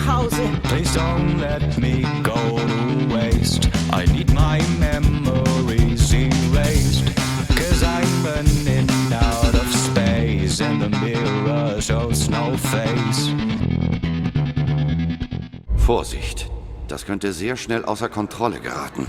Hause. Please don't let me go to waste. I need my memories erased. Cause I'm running out of space and the mirror shows no face. Vorsicht, das könnte sehr schnell außer Kontrolle geraten.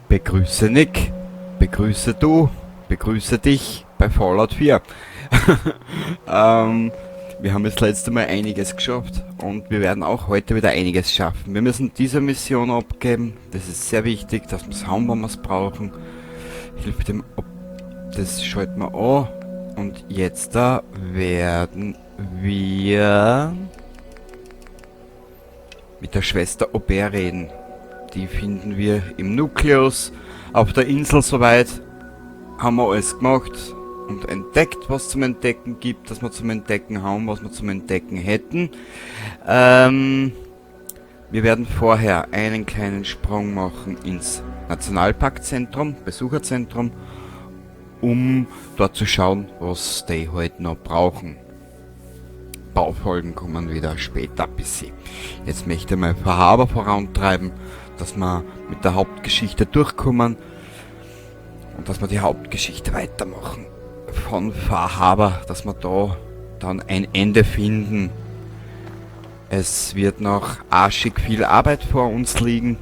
Begrüße Nick, begrüße du, begrüße dich bei Fallout 4. Wir haben das letzte Mal einiges geschafft und wir werden auch heute wieder einiges schaffen. Wir müssen diese Mission abgeben, das ist sehr wichtig, dass wir es haben, wenn wir es brauchen. Hilfe dem das schalten wir an und jetzt da werden wir mit der Schwester Aubert reden. Die finden wir im Nukleus auf der Insel. Soweit haben wir alles gemacht und entdeckt, was zum Entdecken gibt, dass wir zum Entdecken haben, was wir zum Entdecken hätten. Wir werden vorher einen kleinen Sprung machen ins Nationalparkzentrum, Besucherzentrum, um dort zu schauen, was die heute noch brauchen. Baufolgen kommen wieder später ein bisschen. Jetzt möchte ich mal Verhaber vorantreiben, dass wir mit der Hauptgeschichte durchkommen und dass wir die Hauptgeschichte weitermachen von Verhaber, dass wir da dann ein Ende finden. Es wird noch arschig viel Arbeit vor uns liegen.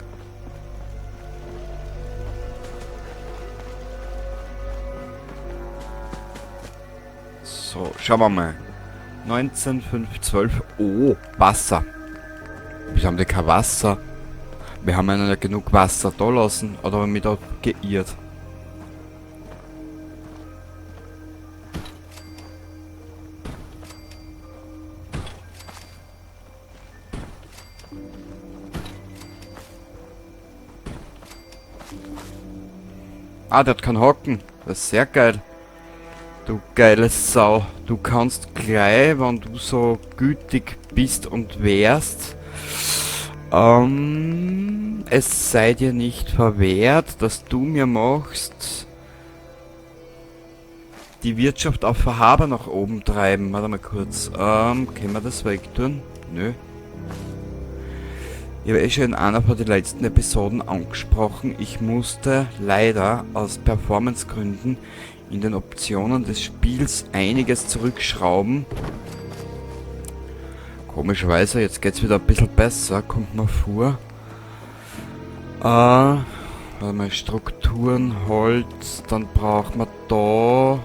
So, schauen wir mal. 19,512. Oh, Wasser. Wir haben kein Wasser. Wir haben ja nicht genug Wasser da lassen, oder haben wir da geirrt? Ah, der hat keinen Haken. Das ist sehr geil. Du geile Sau. Du kannst gleich, wenn du so gütig bist und wärst, es sei dir nicht verwehrt, dass du mir machst, die Wirtschaft auf Verhaber nach oben treiben. Warte mal kurz. Können wir das wegtun? Nö. Ich habe schon in einer von den letzten Episoden angesprochen, ich musste leider aus Performancegründen in den Optionen des Spiels einiges zurückschrauben. Komischerweise, jetzt geht's wieder ein bisschen besser, kommt mir vor. Warte mal, Strukturen, Holz, dann braucht man da...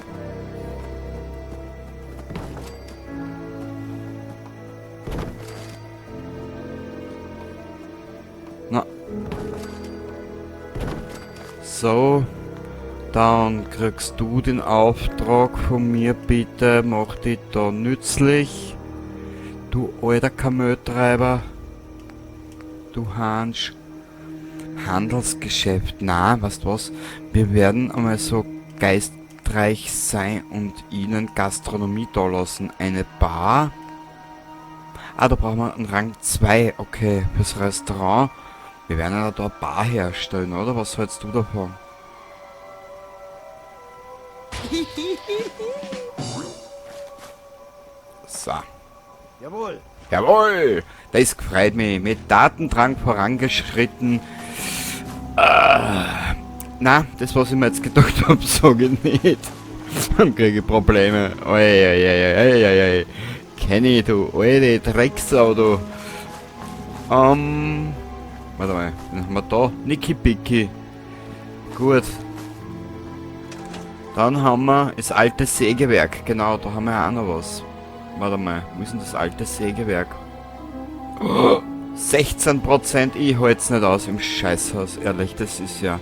Na. So. Dann kriegst du den Auftrag von mir, bitte, mach dich da nützlich. Du alter Kameltreiber. Du Hansch. Handelsgeschäft. Na, weißt du was? Wir werden einmal so geistreich sein und ihnen Gastronomie da lassen. Eine Bar. Ah, da brauchen wir einen Rang 2. Okay, fürs Restaurant. Wir werden ja da eine Bar herstellen, oder? Was hältst du davon? So. Jawohl. Jawohl! Das gefreut mich. Mit Datendrang vorangeschritten. Na, das was ich mir jetzt gedacht habe, sage ich nicht. Dann kriege ich Probleme. Oi. Kenny, du alte Drecksau, du. Warte mal. Dann haben wir da Niki Piki. Gut. Dann haben wir das alte Sägewerk. Genau, da haben wir auch noch was. Warte mal, wo ist denn das alte Sägewerk? Oh, 16%, ich halt's nicht aus im Scheißhaus. Ehrlich, das ist ja...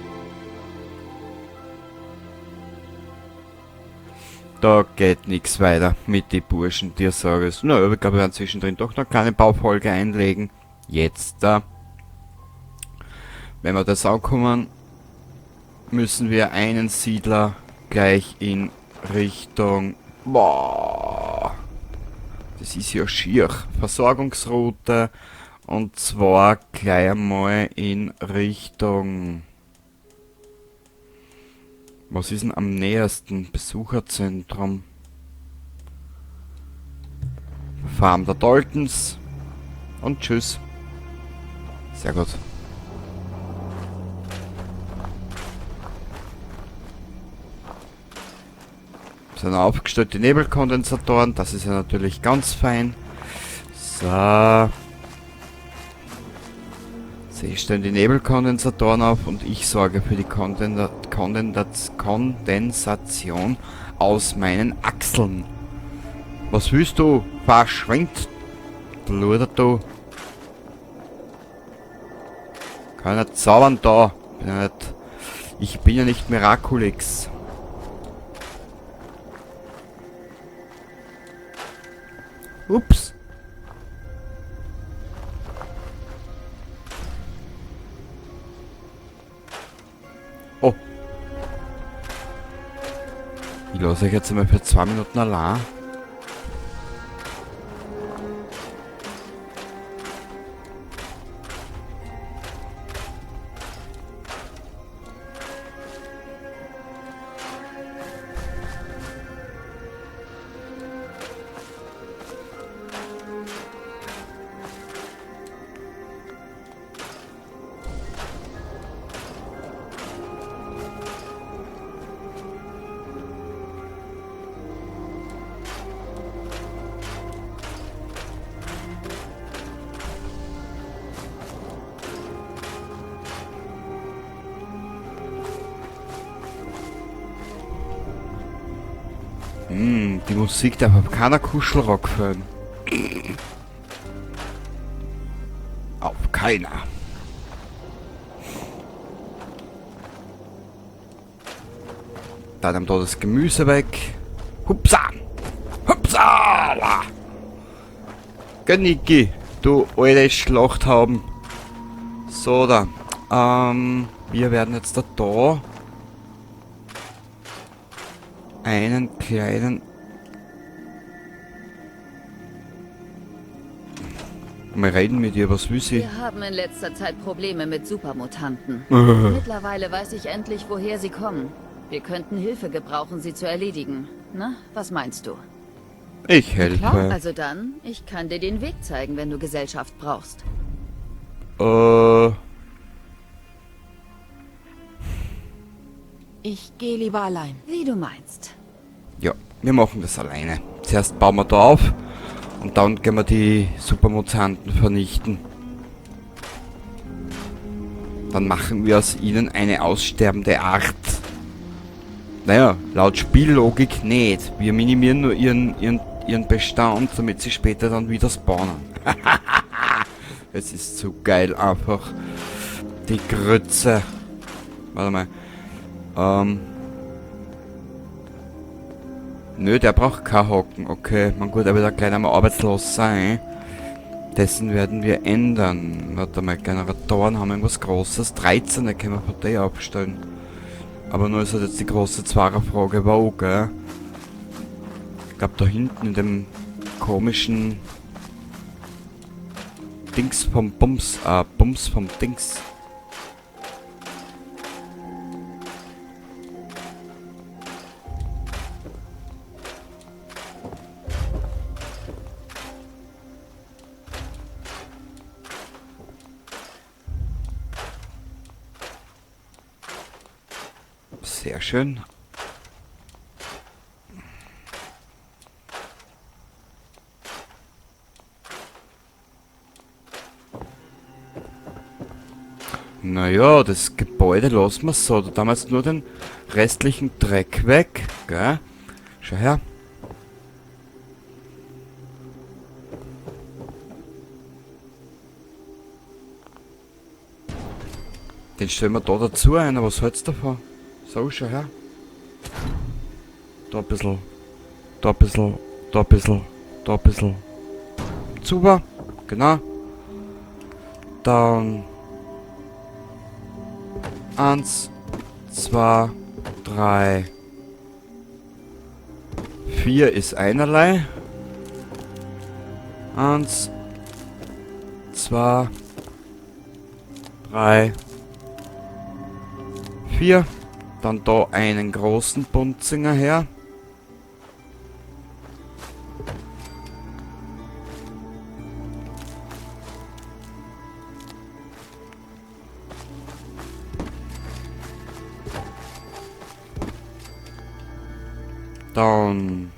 Da geht nichts weiter mit den Burschen, dir sage ich. Na, ich glaube, wir werden zwischendrin doch noch eine kleine Baufolge einlegen. Jetzt da. Wenn wir das ankommen, müssen wir einen Siedler gleich in Richtung... Boah, das ist ja schier. Versorgungsroute Und zwar gleich einmal in Richtung... Was ist denn am nähersten? Besucherzentrum. Farm der Daltons. Und tschüss. Sehr gut. Sind aufgestellte Nebelkondensatoren. Das ist ja natürlich ganz fein. So. Sie stellen die Nebelkondensatoren auf und ich sorge für die Kondensation aus meinen Achseln. Was willst du? Verschwingt! Luder du! Kann nicht zaubern da! Ich bin ja nicht Miraculix. Ups! Oh! Ich lasse euch jetzt einmal für 2 Minuten allein. Die Musik darf auf keiner Kuschelrock hören. Auf keiner. Dann haben wir da das Gemüse weg. Hupsa! Hupsa! Geniki, du alte Schlachthauben. So, dann. Wir werden jetzt da einen kleinen... Wir reden mit ihr, was will sie? Wir haben in letzter Zeit Probleme mit Supermutanten. Äh. Mittlerweile weiß ich endlich, woher sie kommen. Wir könnten Hilfe gebrauchen, sie zu erledigen. Na, was meinst du? Ich helfe. Also dann, ich kann dir den Weg zeigen, wenn du Gesellschaft brauchst. Ich gehe lieber allein. Wie du meinst. Ja, wir machen das alleine. Zuerst bauen wir da auf und dann gehen wir die Supermutanten vernichten. Dann machen wir aus ihnen eine aussterbende Art. Naja, laut Spiellogik nicht. Wir minimieren nur ihren Bestand, damit sie später dann wieder spawnen. Es ist zu geil einfach. Die Grütze. Warte mal. Nö, der braucht kein Hocken. Okay, man gut, er wird auch gleich einmal arbeitslos sein. Dessen werden wir ändern. Warte mal, Generatoren haben irgendwas Großes. 13, da können wir von der aufstellen. Aber nur ist halt jetzt die große Zwarer-Frage, wo, gell? Ich glaube, da hinten in dem komischen Dings vom Bums, Bums vom Dings. Sehr schön. Naja, das Gebäude lassen wir so. Da haben wir jetzt nur den restlichen Dreck weg. Gell? Schau her. Den stellen wir da dazu ein. Was hältst du davon? So, schau her. Da ein bisschen. Da ein bisschen. Da ein bisschen. Da ein bisschen. Super. Genau. Dann 1, 2, 3, 4 ist einerlei. 1, 2, 3, 4. Dann da einen großen Bunzinger her. Dann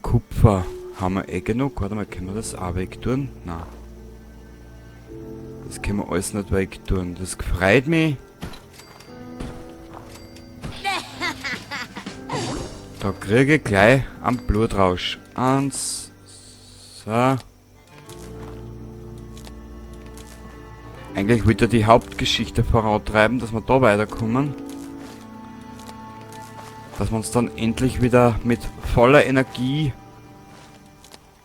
Kupfer haben wir eh genug. Warte mal, können wir das auch wegtun? Nein. Das können wir alles nicht wegtun. Das freut mich. Da kriege ich gleich einen Blutrausch. 1. So. Eigentlich wollte ich die Hauptgeschichte vorantreiben, dass wir da weiterkommen. Dass wir uns dann endlich wieder mit voller Energie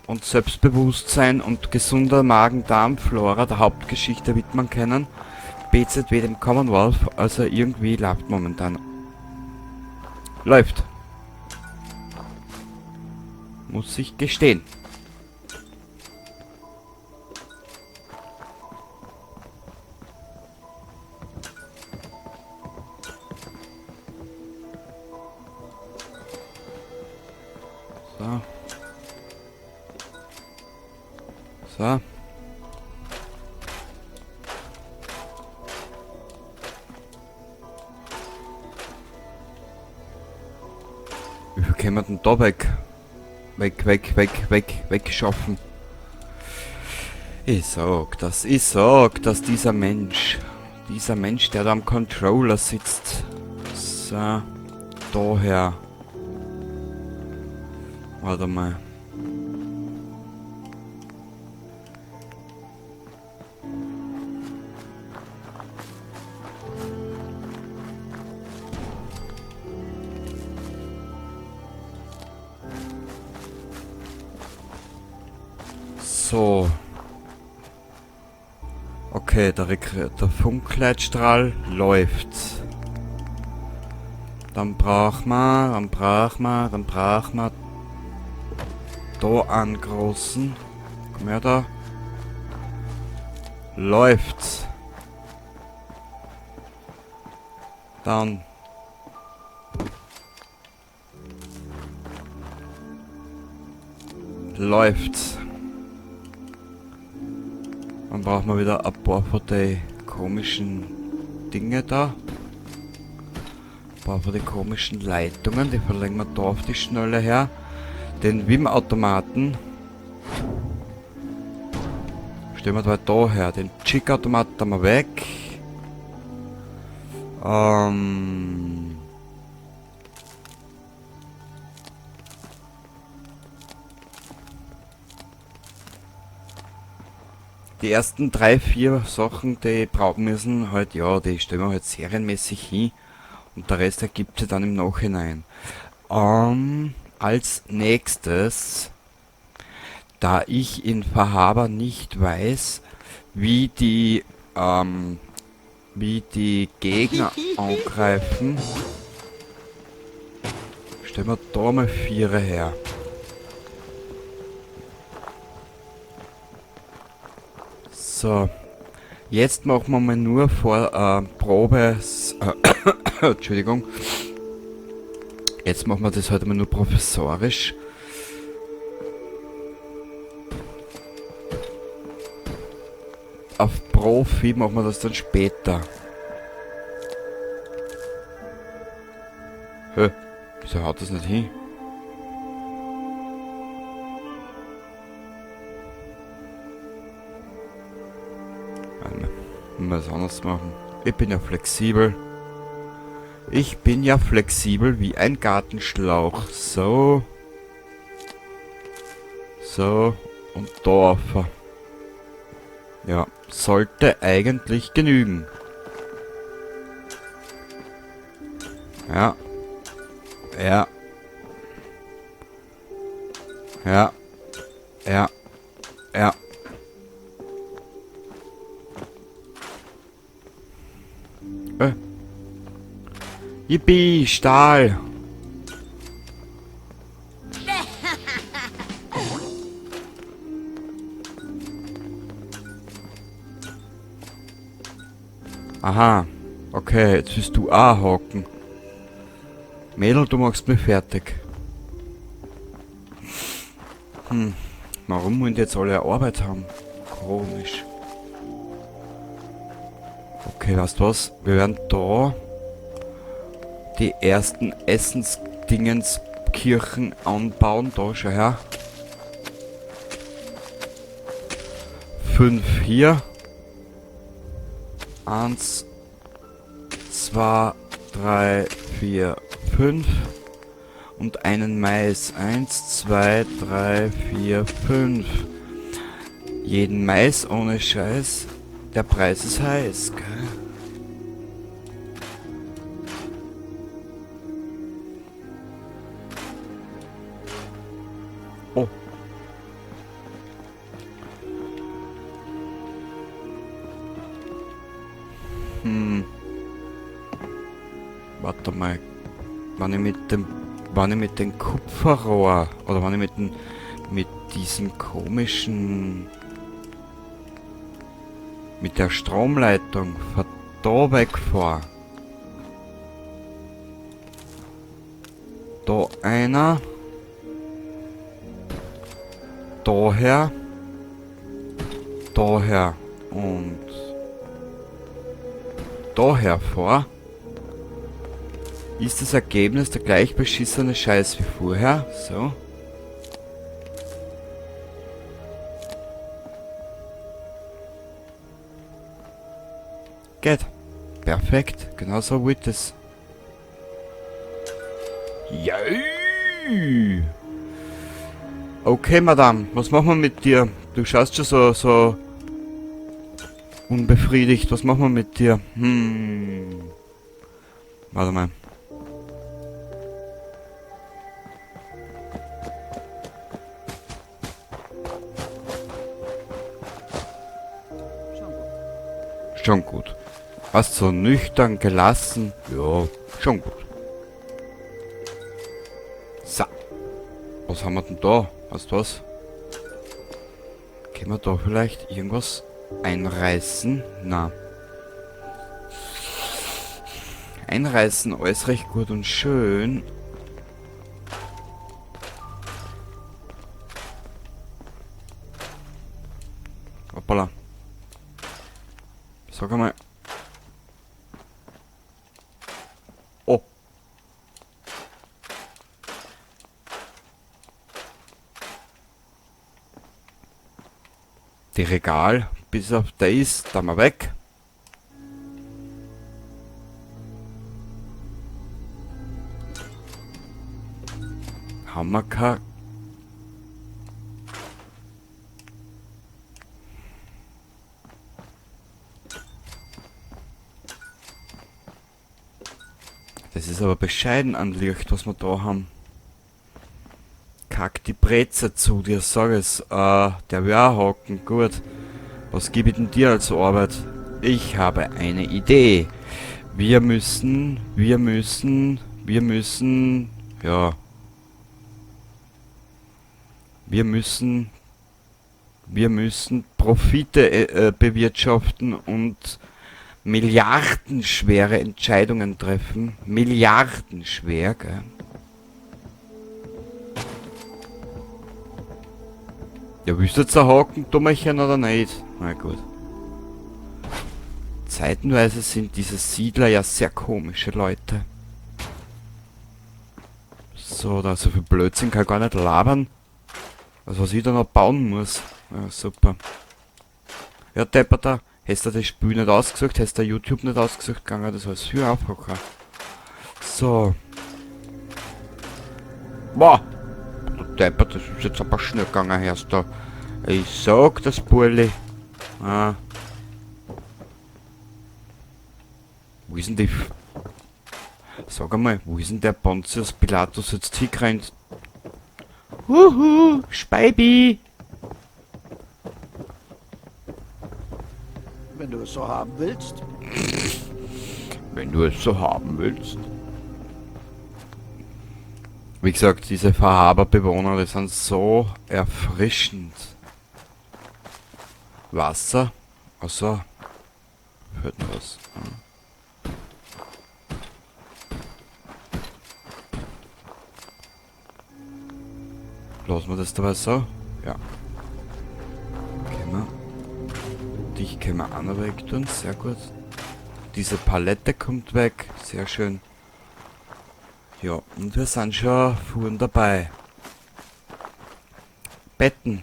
und Selbstbewusstsein und gesunder Magen-Darm-Flora der Hauptgeschichte widmen können. BZW dem Commonwealth, also irgendwie läuft momentan. Läuft. Muss ich gestehen. So. So. Wie viel können wir denn da wegschaffen? Ich sag, dass dieser Mensch, der da am Controller sitzt, so, daher. Warte mal. So. Okay, der Funkleitstrahl läuft. Dann brauchen wir da einen großen. Komm her da. Läuft. Dann. Läuft. Dann brauchen wir wieder ein paar von den komischen Dinge da. Ein paar von den komischen Leitungen, die verlegen wir da auf die Schnelle her. Den WIM-Automaten stellen wir da her. Den Chick-Automaten haben wir weg. Die ersten 3, 4 Sachen, die brauchen müssen, halt, ja, die stellen wir halt serienmäßig hin. Und der Rest ergibt sich dann im Nachhinein. Als nächstes, da ich in Fahrhaber nicht weiß, wie die Gegner angreifen, stellen wir da mal 4 her. So, jetzt machen wir mal nur vor Probe. Entschuldigung. Jetzt machen wir das heute mal nur professorisch. Auf Profi machen wir das dann später. Hä? Wieso haut das nicht hin? Was anderes machen. Ich bin ja flexibel. Ich bin ja flexibel wie ein Gartenschlauch. So. So. Und da. Ja. Sollte eigentlich genügen. Ja. Ja. Ja. Ja. Ja. Yippie, Stahl. Aha. Okay, jetzt willst du auch hocken. Mädel, du machst mich fertig. Warum wollen die jetzt alle eine Arbeit haben? Komisch. Okay, weißt du was? Wir werden da die ersten Essensdingenskirchen anbauen. Da, schau her. 5 hier. 1, 2, 3, 4, 5. Und einen Mais. 1, 2, 3, 4, 5. Jeden Mais ohne Scheiß. Der Preis ist heiß, gell? Oh. Warte mal. Wenn ich mit dem Kupferrohr oder wenn ich mit diesem komischen mit der Stromleitung von da wegfahre. Da einer. Daher. Daher und daher vor. Ist das Ergebnis der gleich beschissene Scheiß wie vorher? So. Geht. Perfekt. Genau so wird es. Ja. Okay, Madame. Was machen wir mit dir? Du schaust schon so unbefriedigt. Was machen wir mit dir? Warte mal. Schon gut. Hast so nüchtern gelassen? Ja, schon gut. So. Was haben wir denn da? Weißt du was? Können wir da vielleicht irgendwas einreißen? Na. Einreißen, alles recht gut und schön. Hoppala. Sag einmal. Oh. Die Regal, bis auf das, da mal weg. Haben wir kein... Das ist aber bescheiden an Licht, was wir da haben. Kack die Breze zu dir, sag es. Der will auch hocken, gut. Was gebe ich denn dir als Arbeit? Ich habe eine Idee. Wir müssen, ja. Wir müssen Profite bewirtschaften und milliardenschwere Entscheidungen treffen. Milliardenschwer, gell? Ja, willst du jetzt ein Haken, Dummerchen, oder nicht? Na gut. Zeitenweise sind diese Siedler ja sehr komische Leute. So, da so viel Blödsinn kann ich gar nicht labern. Also was ich da noch bauen muss. Ja, super. Ja, Depperter. Hast du das Spiel nicht ausgesucht? Hast du YouTube nicht ausgesucht? Gegangen, das alles viel einfacher. So. Boah! Du Depper, das ist jetzt aber schnell gegangen, Herrst du. Ich sag das Burli. Ah. Wo ist denn die... Sag einmal, wo ist denn der Pontius Pilatus jetzt hingerannt? Speibi! Wenn du es so haben willst. Wenn du es so haben willst. Wie gesagt, diese Verhaberbewohner, die sind so erfrischend. Wasser? Achso. Hört noch was. Lassen wir das dabei so? Ja. Können wir. Dich können wir auch noch weg tun. Sehr gut. Diese Palette kommt weg. Sehr schön. Ja, und wir sind schon vorn dabei. Betten.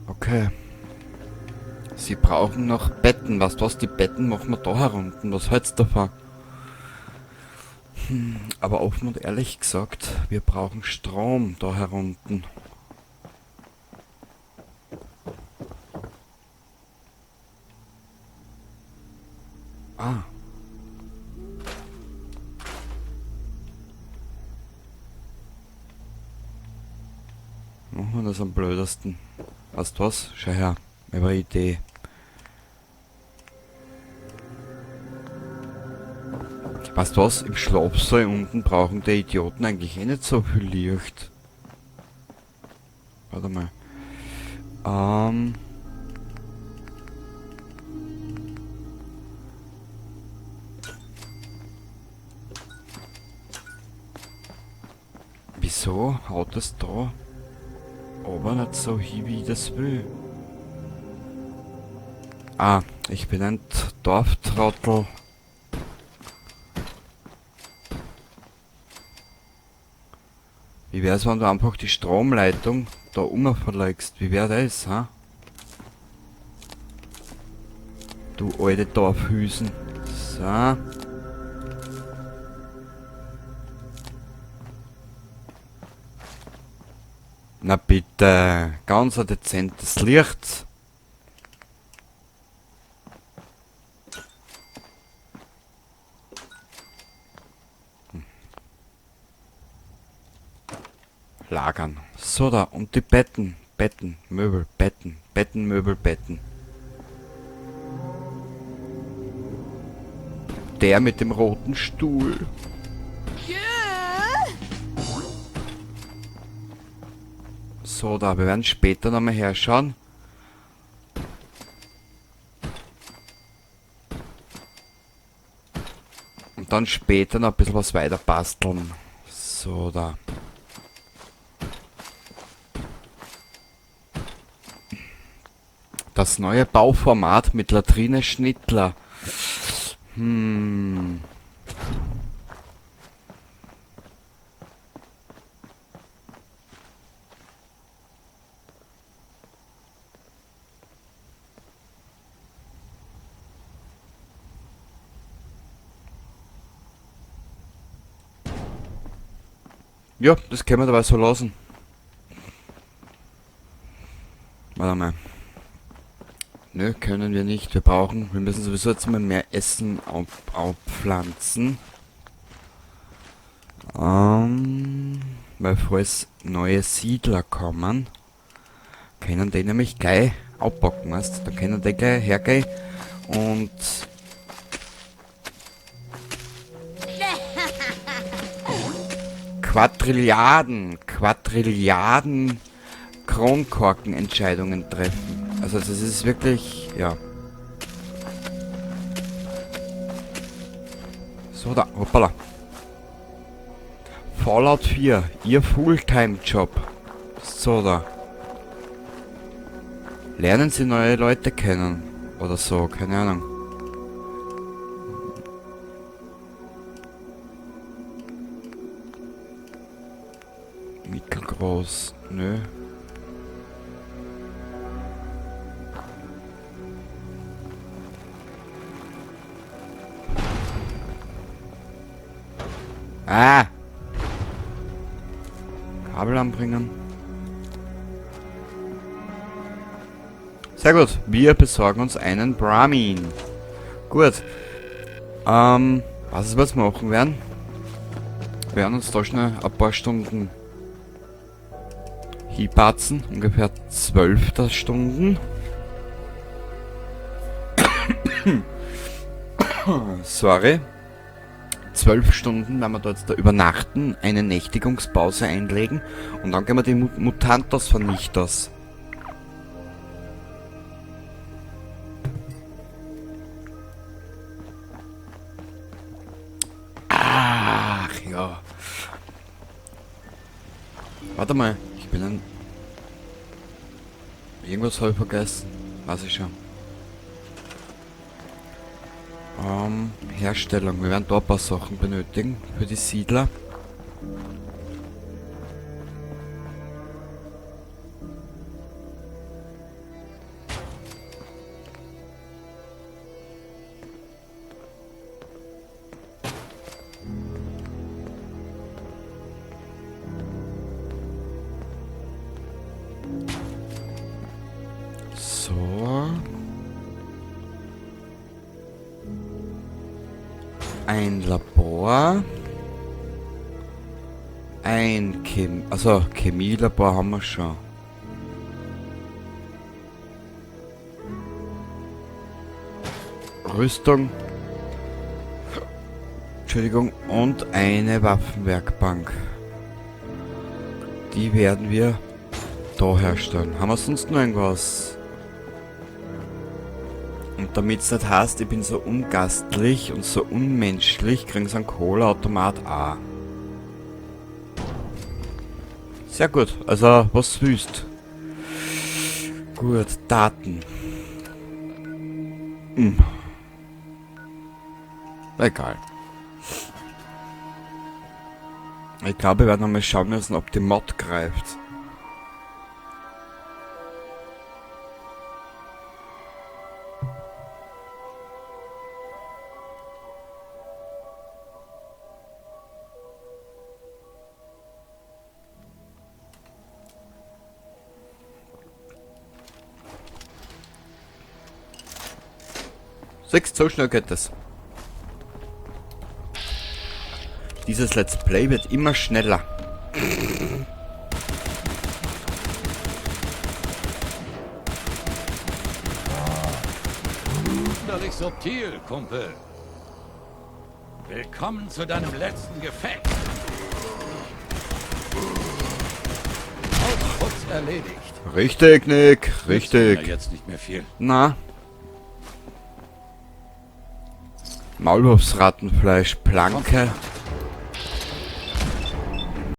Okay. Sie brauchen noch Betten. Was, die Betten machen wir da herunten. Was hältst du davon? Aber offen und ehrlich gesagt, wir brauchen Strom da herunten. Ah. Machen wir das am blödesten. Weißt du was? Schau her. Ich habe eine Idee. Weißt du was? Im Schlafsaal unten brauchen die Idioten eigentlich eh nicht so viel Licht. Warte mal. Wieso haut das da aber nicht so hin, wie ich das will? Ah, ich bin ein Dorftrottel. Wie wär's, wenn du einfach die Stromleitung da verlegst? Wie wär das, ha? Du alte Dorfhüsen. So. Na bitte, ganz ein dezentes Licht. Lagern. So da, und die Betten. Betten, Möbel, Betten. Betten, Möbel, Betten. Der mit dem roten Stuhl. So da, wir werden später nochmal herschauen. Und dann später noch ein bisschen was weiter basteln. So da. Das neue Bauformat mit Latrine Schnittler. Ja, das können wir dabei so lassen. Warte mal. Nö, können wir nicht. Wir müssen sowieso jetzt mal mehr Essen aufpflanzen. Weil falls neue Siedler kommen, können die nämlich gleich abpacken, weißt du? Da können die gleich hergehen und Quadrilliarden Kronkorkenentscheidungen treffen. Also das ist wirklich, ja. So da, hoppala. Fallout 4, ihr Fulltime-Job. So da. Lernen Sie neue Leute kennen. Oder so, keine Ahnung. Mittelgroß, nö. Ah! Kabel anbringen. Sehr gut. Wir besorgen uns einen Brahmin. Gut. Was wir jetzt machen werden? Wir werden uns da schnell ein paar Stunden hinpatzen. Ungefähr 12 Stunden. Sorry. 12 Stunden, wenn wir da jetzt da übernachten, eine Nächtigungspause einlegen und dann gehen wir die Mutantos Vernichters. Ach ja. Warte mal, ich bin ein... Irgendwas habe ich vergessen. Weiß ich schon. Herstellung. Wir werden da ein paar Sachen benötigen für die Siedler. So. Ein Labor. Ein Chemielabor haben wir schon. Rüstung. Entschuldigung. Und eine Waffenwerkbank. Die werden wir da herstellen. Haben wir sonst noch irgendwas? Und damit es nicht heißt, ich bin so ungastlich und so unmenschlich, kriegen sie einen Cola-Automat auch. Sehr gut, also was willst? Gut, Daten. Egal. Ich glaube, wir werden noch mal schauen müssen, ob die Mod greift. So schnell geht es. Dieses Let's Play wird immer schneller. Wunderlich subtil, Kumpel. Willkommen zu deinem letzten Gefecht. Ausputz erledigt. Richtig, Nick. Ja, Richtig. jetzt nicht mehr viel. Na. Maulwurfsrattenfleisch, Planke.